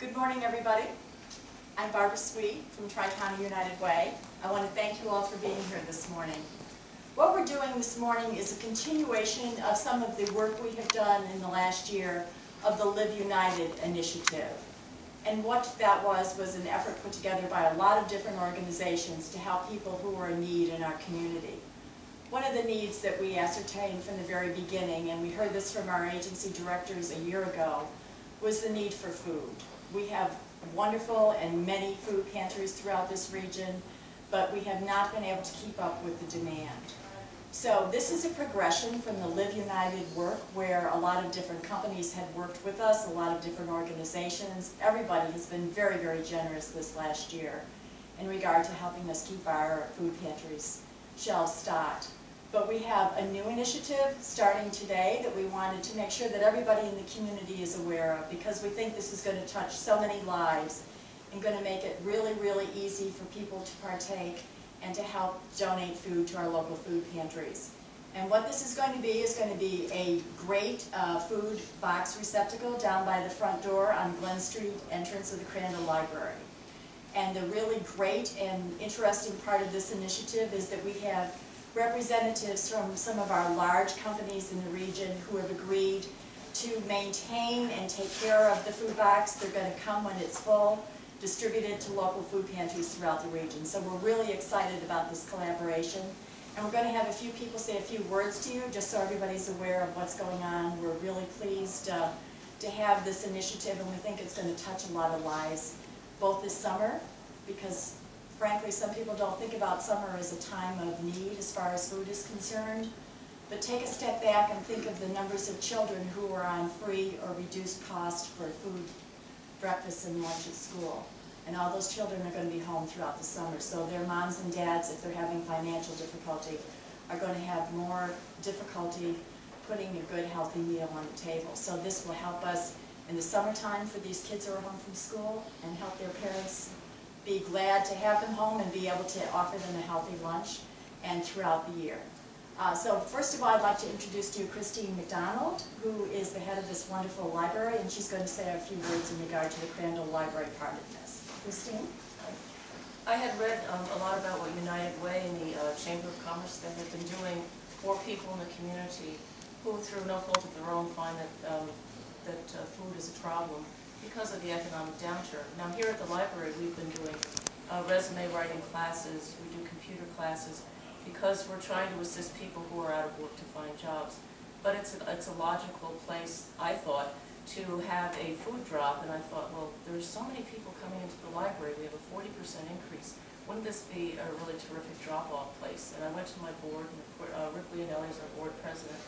Good morning, everybody. I'm Barbara Sweet from Tri-County United Way. I want to thank you all for being here this morning. What we're doing this morning is a continuation of some of the work we have done in the last year of the Live United initiative. And what that was an effort put together by a lot of different organizations to help people who are in need in our community. One of the needs that we ascertained from the very beginning, and we heard this from our agency directors a year ago, was the need for food. We have wonderful and many food pantries throughout this region, but we have not been able to keep up with the demand. So this is a progression from the Live United work where a lot of different companies had worked with us, a lot of different organizations. Everybody has been very, very generous this last year in regard to helping us keep our food pantries shelves stocked. But we have a new initiative starting today that we wanted to make sure that everybody in the community is aware of, because we think this is going to touch so many lives and going to make it really, really easy for people to partake and to help donate food to our local food pantries. And what this is going to be a great food box receptacle down by the front door on Glen Street, entrance of the Crandall Library. And the really great and interesting part of this initiative is that we have representatives from some of our large companies in the region who have agreed to maintain and take care of the food box. They're going to come when it's full, distribute it to local food pantries throughout the region. So we're really excited about this collaboration. And we're going to have a few people say a few words to you, just so everybody's aware of what's going on. We're really pleased to have this initiative, and we think it's going to touch a lot of lives, both this summer, because frankly, some people don't think about summer as a time of need as far as food is concerned. But take a step back and think of the numbers of children who are on free or reduced cost for food, breakfast and lunch at school. And all those children are going to be home throughout the summer. So their moms and dads, if they're having financial difficulty, are going to have more difficulty putting a good, healthy meal on the table. So this will help us in the summertime for these kids who are home from school, and help their parents be glad to have them home and be able to offer them a healthy lunch, and throughout the year. So first of all, I'd like to introduce to you Christine McDonald, who is the head of this wonderful library, and she's going to say a few words in regard to the Crandall Library part of this. Christine? I had read a lot about what United Way and the Chamber of Commerce that have been doing for people in the community who, through no fault of their own, find that food is a problem because of the economic downturn. Now here at the library we've been doing resume writing classes, we do computer classes, because we're trying to assist people who are out of work to find jobs. But it's a logical place, I thought, to have a food drop, and I thought, well, there's so many people coming into the library, we have a 40% increase. Wouldn't this be a really terrific drop-off place? And I went to my board, and Rick Leonelli is our board president.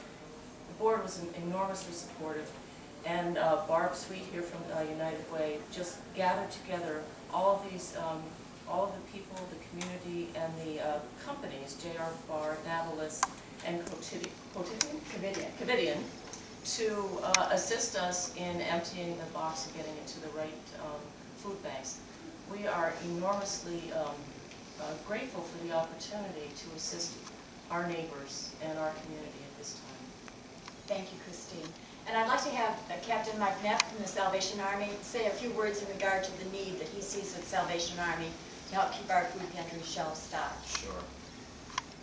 The board was enormously supportive. And Barb Sweet here from United Way just gathered together all of these, all of the people, the community, and the companies, J.R. Farr, Navalis, and Covidian, to assist us in emptying the box and getting it to the right food banks. We are enormously grateful for the opportunity to assist our neighbors and our community at this time. Thank you, Christine. And I'd like to have Captain Mike Knapp from the Salvation Army say a few words in regard to the need that he sees with Salvation Army to help keep our food pantry shelves stocked. Sure.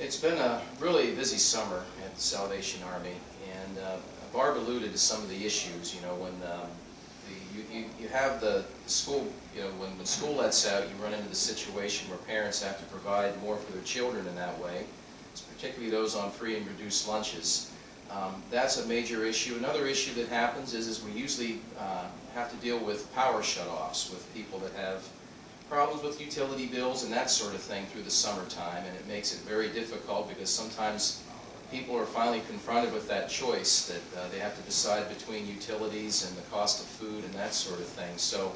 It's been a really busy summer at the Salvation Army, and Barb alluded to some of the issues. You know, when you have the school, you know, when school lets out, you run into the situation where parents have to provide more for their children in that way, particularly those on free and reduced lunches. That's a major issue. Another issue that happens is we usually have to deal with power shutoffs with people that have problems with utility bills and that sort of thing through the summertime, and it makes it very difficult because sometimes people are finally confronted with that choice that they have to decide between utilities and the cost of food and that sort of thing. So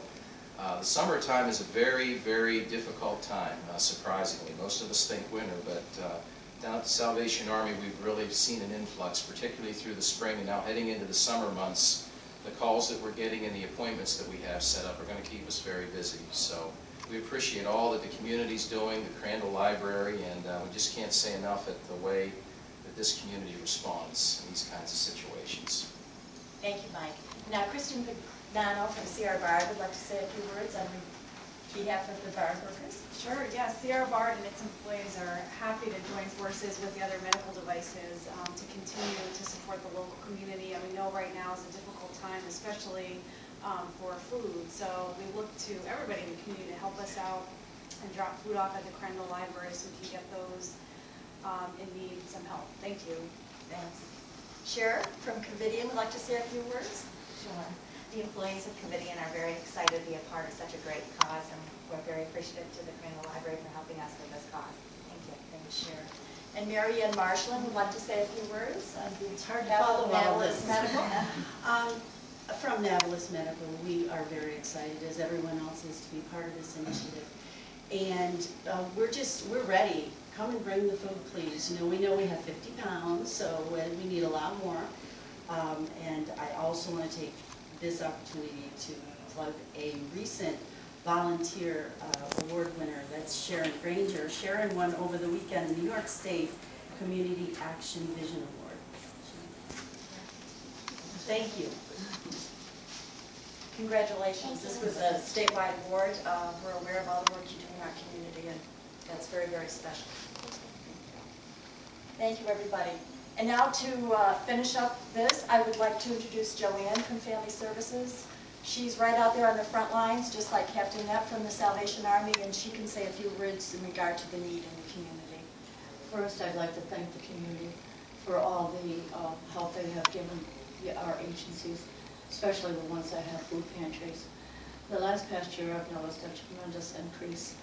the summertime is a very, very difficult time, surprisingly. Most of us think winter, but down at the Salvation Army, we've really seen an influx, particularly through the spring, and now heading into the summer months. The calls that we're getting and the appointments that we have set up are going to keep us very busy. So we appreciate all that the community's doing, the Crandall Library, and we just can't say enough at the way that this community responds in these kinds of situations. Thank you, Mike. Now, Kristen Pagnano from CR Bard would like to say a few words on behalf of the Bard workers. Sure, yes. CR Bard and its employees are happy to join forces with the other medical devices to continue to support the local community. And we know right now is a difficult time, especially for food. So we look to everybody in the community to help us out and drop food off at the Crandall Library so we can get those in need some help. Thank you. Thanks. Sharon from Covidian would like to say a few words. Sure. The employees of Covidian are very excited to be a part of such a great cause, and we're very appreciative to the Crandall Library for helping us with this cause. Thank you. Thanks, Sharon. And Mary Ann Marshland would like to say a few words on It's hard to behalf follow of all Navilis this. Medical. From Navilis Medical, we are very excited, as everyone else is, to be part of this initiative. And we're ready. Come and bring the food, please. You know, we know we have 50 pounds, so we need a lot more. And I also want to take this opportunity to plug a recent volunteer award winner. That's Sharon Granger. Sharon won over the weekend the New York State Community Action Vision Award. Thank you. Congratulations. This was a statewide award. We're aware of all the work you do in our community, and that's very, very special. Thank you, everybody. And now to finish up this, I would like to introduce Joanne from Family Services. She's right out there on the front lines, just like Captain Knapp from the Salvation Army, and she can say a few words in regard to the need in the community. First, I'd like to thank the community for all the help they have given our agencies, especially the ones that have food pantries. The last past year, I've noticed a tremendous increase,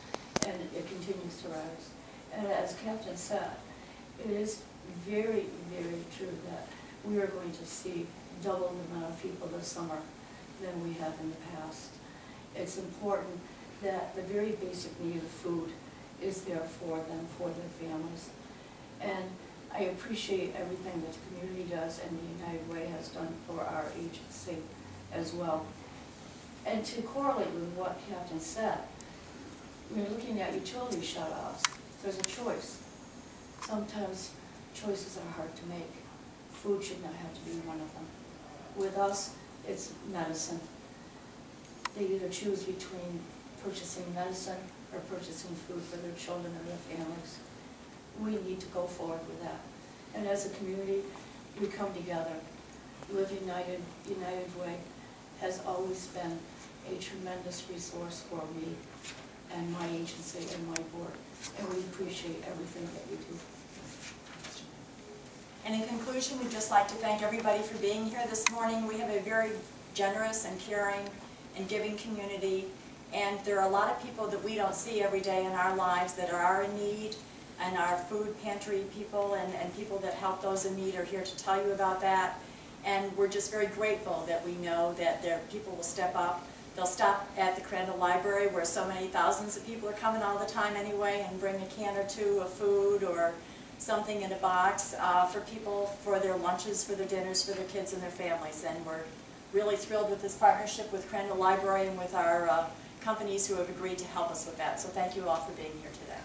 and it continues to rise. And as Captain said, it is very, very true that we are going to see double the amount of people this summer than we have in the past. It's important that the very basic need of food is there for them, for their families. And I appreciate everything that the community does and the United Way has done for our agency as well. And to correlate with what Captain said, when you're looking at utility shut-offs, there's a choice. Sometimes choices are hard to make. Food should not have to be one of them. With us, it's medicine. They either choose between purchasing medicine or purchasing food for their children or their families. We need to go forward with that. And as a community, we come together. Live United, United Way has always been a tremendous resource for me and my agency and my board. And we appreciate everything that you do. And in conclusion, we'd just like to thank everybody for being here this morning. We have a very generous and caring and giving community, and there are a lot of people that we don't see every day in our lives that are in need, and our food pantry people and people that help those in need are here to tell you about that. And we're just very grateful that we know that there people will step up. They'll stop at the Crandall Library, where so many thousands of people are coming all the time anyway, and bring a can or two of food or something in a box for people, for their lunches, for their dinners, for their kids and their families. And we're really thrilled with this partnership with Crandall Library and with our companies who have agreed to help us with that. So thank you all for being here today.